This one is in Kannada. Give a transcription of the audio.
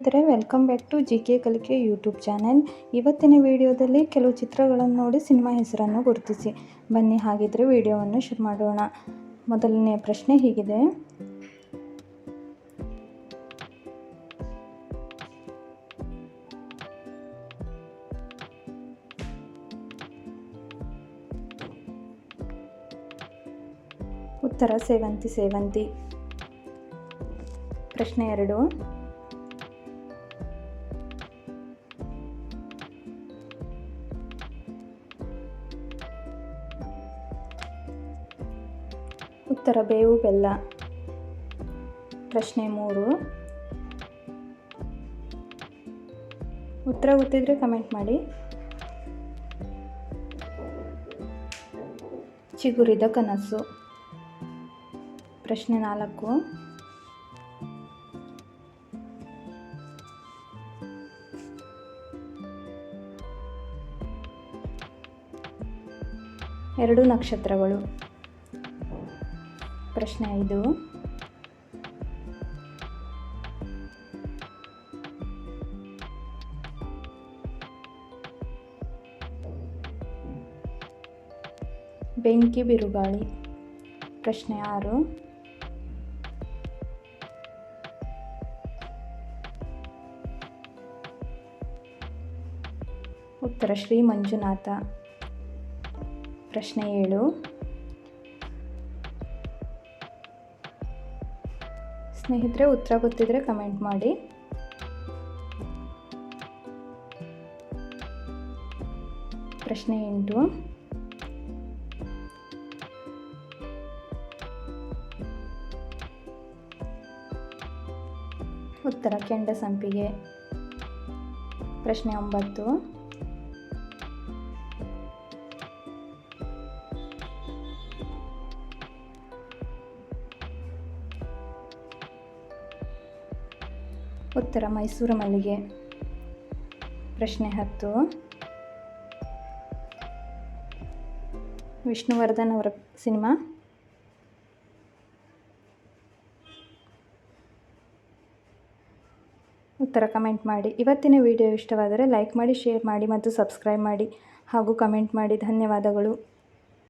ವೆಲ್ಕಮ್ ಬ್ಯಾಕ್ ಟು ಜಿಕೆ ಕಲಿಕೆ ಯೂಟ್ಯೂಬ್ ಚಾನೆಲ್. ಇವತ್ತಿನ ವಿಡಿಯೋದಲ್ಲಿ ಕೆಲವು ಚಿತ್ರಗಳನ್ನು ನೋಡಿ ಸಿನಿಮಾ ಹೆಸರನ್ನು ಗುರುತಿಸಿ. ಬನ್ನಿ ಹಾಗಿದ್ರೆ ವಿಡಿಯೋವನ್ನು ಶುರು ಮಾಡೋಣ. ಮೊದಲನೆಯ ಪ್ರಶ್ನೆ ಹೀಗಿದೆ: ಉತ್ತರ ಸೇವಂತಿ ಸೇವಂತಿ. ಪ್ರಶ್ನೆ 2: ಉತ್ತರ ಬೇವು ಬೆಲ್ಲ. ಪ್ರಶ್ನೆ 3: ಉತ್ತರ ಗೊತ್ತಿದ್ರೆ ಕಮೆಂಟ್ ಮಾಡಿ. ಚಿಗುರಿದ ಕನಸು. ಪ್ರಶ್ನೆ 4: ಎರಡು ನಕ್ಷತ್ರಗಳು. ಪ್ರಶ್ನೆ 5: ಬೆಂಕಿ ಬಿರುಗಾಳಿ. ಪ್ರಶ್ನೆ 6: ಉತ್ತರ ಶ್ರೀ ಮಂಜುನಾಥ. ಪ್ರಶ್ನೆ 7: ಸ್ನೇಹಿತರೆ, ಉತ್ತರ ಗೊತ್ತಿದ್ರೆ ಕಮೆಂಟ್ ಮಾಡಿ. ಪ್ರಶ್ನೆ 8: ಉತ್ತರ ಕೆಂಡ ಸಂಪಿಗೆ. ಪ್ರಶ್ನೆ 9: ಉತ್ತರ ಮೈಸೂರು ಮಲ್ಲಿಗೆ. ಪ್ರಶ್ನೆ 10: ವಿಷ್ಣುವರ್ಧನ್ ಅವರ ಸಿನಿಮಾ. ಉತ್ತರ ಕಮೆಂಟ್ ಮಾಡಿ. ಇವತ್ತಿನ ವಿಡಿಯೋ ಇಷ್ಟವಾದರೆ ಲೈಕ್ ಮಾಡಿ, ಶೇರ್ ಮಾಡಿ ಮತ್ತು ಸಬ್ಸ್ಕ್ರೈಬ್ ಮಾಡಿ ಹಾಗೂ ಕಮೆಂಟ್ ಮಾಡಿ. ಧನ್ಯವಾದಗಳು.